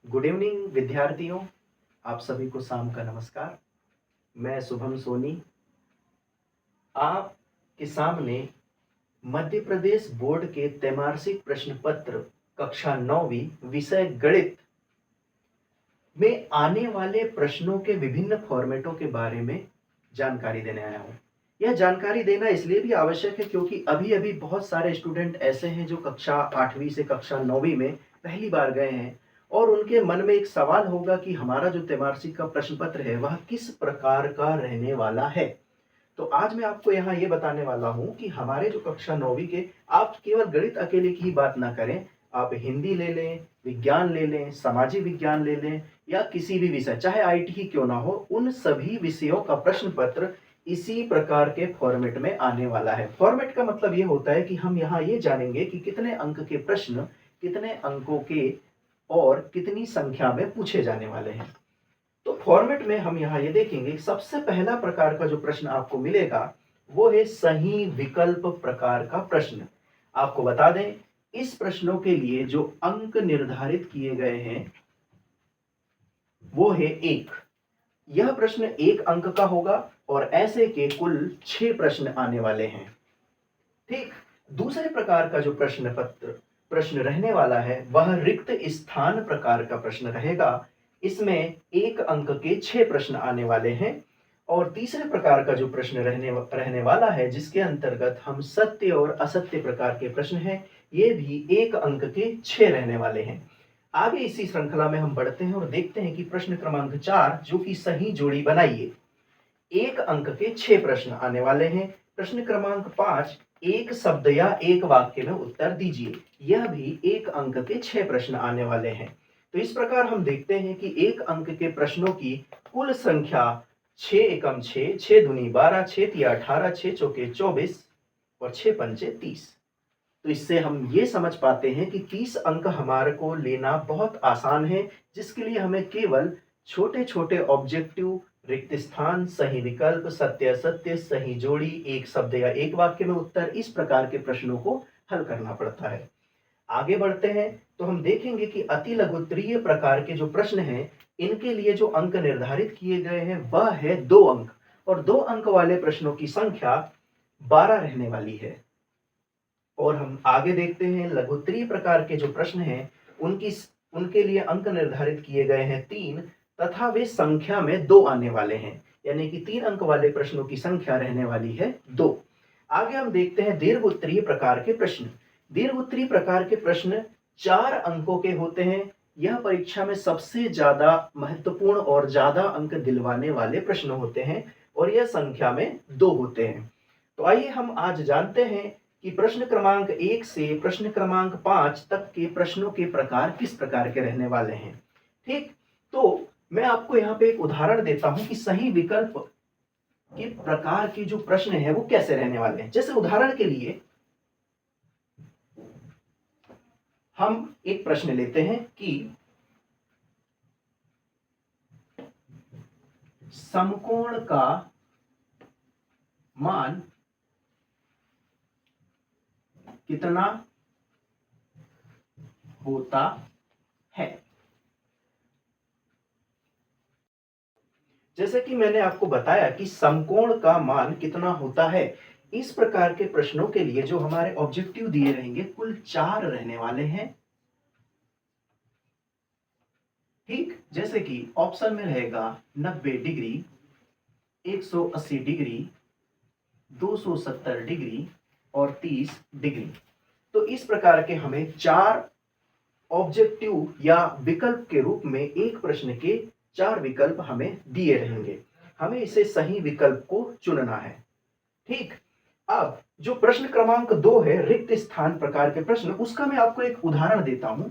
Good evening विद्यार्थियों। आप सभी को शाम का नमस्कार। मैं शुभम सोनी आपके सामने मध्य प्रदेश बोर्ड के त्रैमासिक प्रश्न पत्र कक्षा 9वीं विषय गणित में आने वाले प्रश्नों के विभिन्न फॉर्मेटों के बारे में जानकारी देने आया हूँ। यह जानकारी देना इसलिए भी आवश्यक है क्योंकि अभी-अभी बहुत सारे स्टूडेंट ऐसे हैं जो कक्षा 8वीं से कक्षा 9वीं में पहली बार गए हैं और उनके मन में एक सवाल होगा कि हमारा जो त्रैमासिक का प्रश्न पत्र है वह किस प्रकार का रहने वाला है। तो आज मैं आपको यहाँ ये बताने वाला हूँ कि हमारे जो कक्षा 9वीं के आप केवल गणित अकेले की ही बात ना करें, आप हिंदी ले लें, विज्ञान ले लें, सामाजिक विज्ञान ले लें या किसी भी विषय, चाहे आईटी ही क्यों ना हो, उन सभी विषयों का प्रश्न पत्र इसी प्रकार के फॉर्मेट में आने वाला है। फॉर्मेट का मतलब ये होता है कि हम यहाँ ये जानेंगे कि कितने अंक के प्रश्न, कितने अंकों के और कितनी संख्या में पूछे जाने वाले हैं। तो फॉर्मेट में हम यहाँ ये देखेंगे, सबसे पहला प्रकार का जो प्रश्न आपको मिलेगा वो है सही विकल्प प्रकार का प्रश्न। आपको बता दें, इस प्रश्नों के लिए जो अंक निर्धारित किए गए हैं वो है 1। यह प्रश्न 1 अंक का होगा और ऐसे के कुल 6 प्रश्न आने वाले हैं। ठीक, दूसरे प्रकार का जो प्रश्न रहने वाला है वह रिक्त स्थान प्रकार का प्रश्न रहेगा। इसमें 1 अंक के 6 प्रश्न आने वाले हैं। और तीसरे प्रकार का जो प्रश्न रहने वाला है जिसके अंतर्गत हम सत्य और असत्य प्रकार के प्रश्न हैं, ये भी 1 अंक के 6 रहने वाले हैं। आगे इसी श्रृंखला में हम बढ़ते हैं और देखते हैं कि प्रश्न क्रमांक 4 जो कि सही जोड़ी बनाइए, 1 अंक के 6 प्रश्न आने वाले हैं। प्रश्न क्रमांक 5, एक शब्द या एक वाक्य में उत्तर दीजिए, यह भी 1 अंक के 6 प्रश्न आने वाले हैं। तो इस प्रकार हम देखते हैं कि 1 अंक के प्रश्नों की कुल संख्या 6 एकम 6, 6 दूनी 12, 6 तिया 18, 6 चौके 24 और 6 पंचे 30। तो इससे हम ये समझ पाते हैं कि 30 अंक हमारे को लेना बहुत आसान है, जिसके लिए हमें केवल छोटे-छोटे ऑब्जेक्टिव, रिक्त स्थान, सही विकल्प, सत्य असत्य, सही जोड़ी, एक शब्द या एक वाक्य में उत्तर, इस प्रकार के प्रश्नों को हल करना पड़ता है। आगे बढ़ते हैं तो हम देखेंगे कि अति लघुत्तरीय प्रकार के जो प्रश्न हैं, इनके लिए जो अंक निर्धारित किए गए हैं वह है 2 अंक, और 2 अंक वाले प्रश्नों की संख्या 12 रहने वाली है। और हम आगे देखते हैं लघुत्तरीय प्रकार के जो प्रश्न हैं उनके लिए अंक निर्धारित किए गए हैं 3, तथा वे संख्या में 2 आने वाले हैं, यानी कि 3 अंक वाले प्रश्नों की संख्या रहने वाली है 2। आगे हम देखते हैं दीर्घ उत्तरीय प्रकार के प्रश्न। दीर्घ उत्तरीय प्रकार के प्रश्न 4 अंकों के होते हैं। यह परीक्षा में सबसे ज्यादा महत्वपूर्ण और ज्यादा अंक दिलवाने वाले प्रश्न होते हैं और यह संख्या में 2 होते हैं। तो आइए हम आज जानते हैं कि प्रश्न क्रमांक 1 से प्रश्न क्रमांक 5 तक के प्रश्नों के प्रकार किस प्रकार के रहने वाले हैं। ठीक, तो मैं आपको यहाँ पे एक उदाहरण देता हूं कि सही विकल्प के प्रकार के जो प्रश्न हैं वो कैसे रहने वाले हैं। जैसे उदाहरण के लिए हम एक प्रश्न लेते हैं कि समकोण का मान कितना होता है। जैसे कि मैंने आपको बताया कि समकोण का मान कितना होता है, इस प्रकार के प्रश्नों के लिए जो हमारे ऑब्जेक्टिव दिए रहेंगे कुल 4 रहने वाले हैं। ठीक, जैसे कि ऑप्शन में रहेगा 90 डिग्री, 180 डिग्री, 270 डिग्री और 30 डिग्री। तो इस प्रकार के हमें 4 ऑब्जेक्टिव या विकल्प के रूप में एक प्रश्न के 4 विकल्प हमें दिए रहेंगे। हमें इसे सही विकल्प को चुनना है। ठीक, अब जो प्रश्न क्रमांक 2 है रिक्त स्थान प्रकार के प्रश्न, उसका मैं आपको एक उदाहरण देता हूं।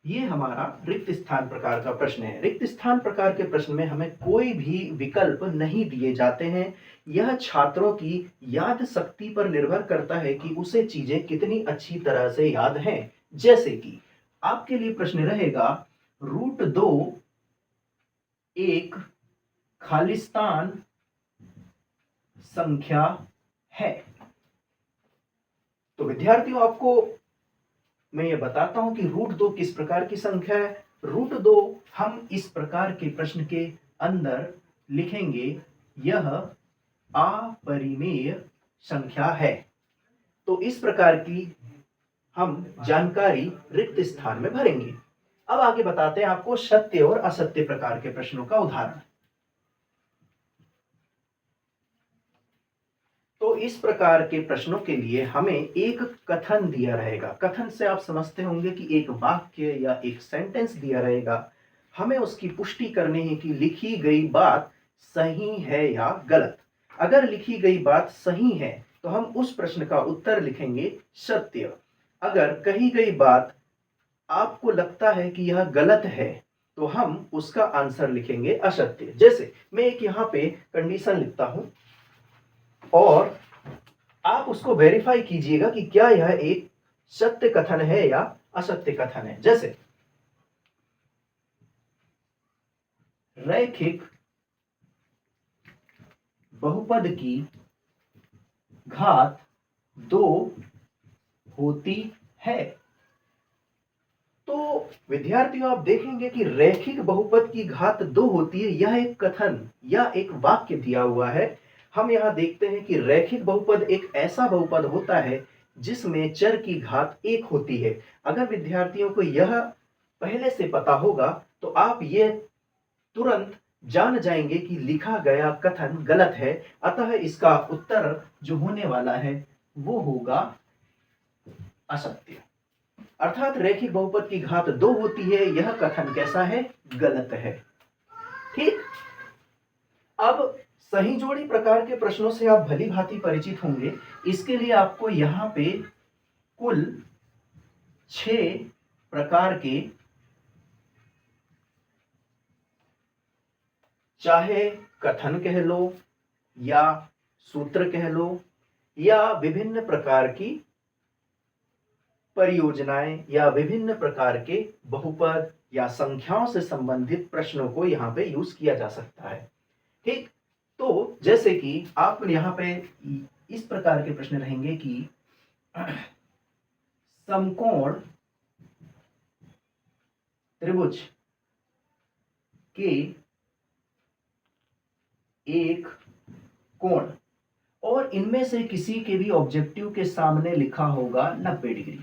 ये हमारा रिक्त स्थान प्रकार का प्रश्न है। रिक्त स्थान प्रकार के प्रश्न में हमें कोई भी विकल्प नहीं दिए जाते हैं। यह छात्रों की याद शक्ति पर निर्भर करता है कि उसे चीजें कितनी अच्छी तरह से याद हैं। जैसे कि आपके लिए प्रश्न रहेगा, √2 एक खालिस्तान संख्या है। तो विद्यार्थियों, आपको मैं ये बताता हूं कि √2 किस प्रकार की संख्या है। √2 हम इस प्रकार के प्रश्न के अंदर लिखेंगे, यह अपरिमेय संख्या है। तो इस प्रकार की हम जानकारी रिक्त स्थान में भरेंगे। अब आगे बताते हैं आपको सत्य और असत्य प्रकार के प्रश्नों का उदाहरण। तो इस प्रकार के प्रश्नों के लिए हमें एक कथन दिया रहेगा। कथन से आप समझते होंगे कि एक वाक्य या एक सेंटेंस दिया रहेगा। हमें उसकी पुष्टि करनी है कि लिखी गई बात सही है या गलत। अगर लिखी गई बात सही है तो हम उस प्रश्न का उत्तर लिखेंगे सत्य। अगर कही गई बात आपको लगता है कि यह गलत है तो हम उसका आंसर लिखेंगे असत्य। जैसे मैं एक यहाँ पे कंडीशन लिखता हूं और आप उसको वेरीफाई कीजिएगा कि क्या यह एक सत्य कथन है या असत्य कथन है। जैसे रैखिक बहुपद की घात 2 होती है। तो विद्यार्थियों आप देखेंगे कि रैखिक बहुपद की घात 2 होती है, यह एक कथन या एक वाक्य दिया हुआ है। हम यहां देखते हैं कि रैखिक बहुपद एक ऐसा बहुपद होता है जिसमें चर की घात 1 होती है। अगर विद्यार्थियों को यह पहले से पता होगा तो आप ये तुरंत जान जाएंगे कि लिखा गया कथन गलत है। अतः इसका उत्तर जो होने वाला है वो होगा असत्य। अर्थात रैखिक बहुपद की घात 2 होती है, यह कथन कैसा है? गलत है। ठीक। अब सही जोड़ी प्रकार के प्रश्नों से आप भली भांति परिचित होंगे। इसके लिए आपको यहां पे कुल 6 प्रकार के, चाहे कथन कह लो या सूत्र कह लो या विभिन्न प्रकार की परियोजनाएं या विभिन्न प्रकार के बहुपद या संख्याओं से संबंधित प्रश्नों को यहां पे यूज किया जा सकता है। ठीक। तो जैसे कि आप यहां पे इस प्रकार के प्रश्न रहेंगे कि समकोण त्रिभुज के एक कोण और इनमें से किसी के भी ऑब्जेक्टिव के सामने लिखा होगा 90 डिग्री।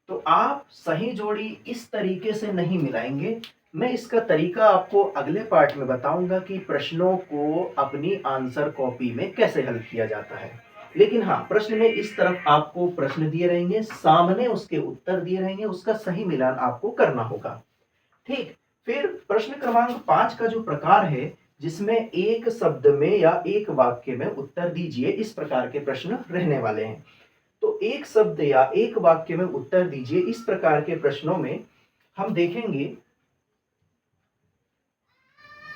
तो आप सही जोड़ी इस तरीके से नहीं मिलाएंगे। मैं इसका तरीका आपको अगले पार्ट में बताऊंगा कि प्रश्नों को अपनी आंसर कॉपी में कैसे हल किया जाता है। लेकिन हाँ, प्रश्न में इस तरफ आपको प्रश्न दिए रहेंगे, सामने उसके उत्तर दिए रहेंगे, उसका सही मिलान आपको करना होगा। ठीक। फिर प्रश्न क्रमांक 5 का जो प्रकार है जिसमें एक शब्द में या एक वाक्य में उत्तर दीजिए, इस प्रकार के प्रश्न रहने वाले हैं। तो एक शब्द या एक वाक्य में उत्तर दीजिए, इस प्रकार के प्रश्नों में हम देखेंगे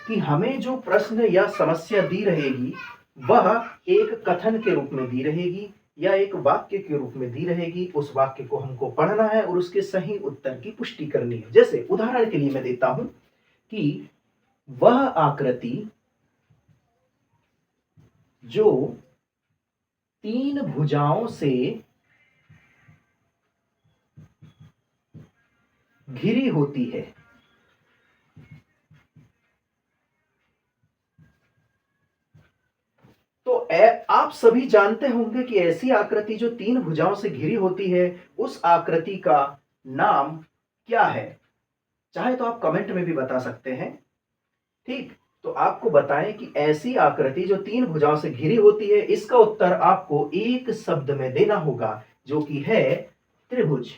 कि हमें जो प्रश्न या समस्या दी रहेगी वह एक कथन के रूप में दी रहेगी या एक वाक्य के रूप में दी रहेगी। उस वाक्य को हमको पढ़ना है और उसके सही उत्तर की पुष्टि करनी है। जैसे उदाहरण के लिए मैं देता हूं कि वह आकृति जो 3 भुजाओं से घिरी होती है। तो आप सभी जानते होंगे कि ऐसी आकृति जो 3 भुजाओं से घिरी होती है, उस आकृति का नाम क्या है? चाहे तो आप कमेंट में भी बता सकते हैं। ठीक। तो आपको बताएं कि ऐसी आकृति जो 3 भुजाओं से घिरी होती है, इसका उत्तर आपको एक शब्द में देना होगा जो कि है त्रिभुज।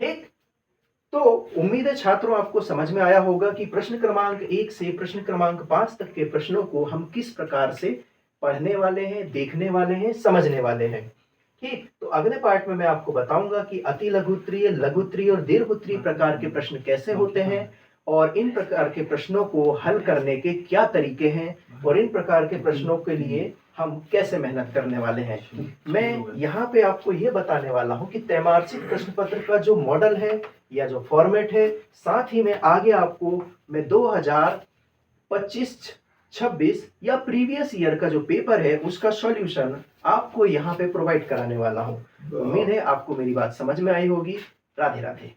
ठीक। तो उम्मीद है छात्रों आपको समझ में आया होगा कि प्रश्न क्रमांक 1 से प्रश्न क्रमांक 5 तक के प्रश्नों को हम किस प्रकार से पढ़ने वाले हैं, देखने वाले हैं, समझने वाले हैं। ठीक। तो अगले पार्ट में मैं आपको बताऊंगा कि अति लघुत्तरीय, लघुत्तरीय और दीर्घोत्तरीय प्रकार के प्रश्न कैसे होते हैं और इन प्रकार के प्रश्नों को हल करने के क्या तरीके हैं और इन प्रकार के प्रश्नों के लिए हम कैसे मेहनत करने वाले हैं। मैं यहाँ पे आपको ये बताने वाला हूँ कि त्रैमासिक प्रश्न पत्र का जो मॉडल है या जो फॉर्मेट है, साथ ही में आगे आपको मैं 2025 2026 या प्रीवियस ईयर का जो पेपर है उसका सॉल्यूशन आपको यहाँ पे प्रोवाइड कराने वाला हूँ। उम्मीद है आपको मेरी बात समझ में आई होगी। राधे राधे।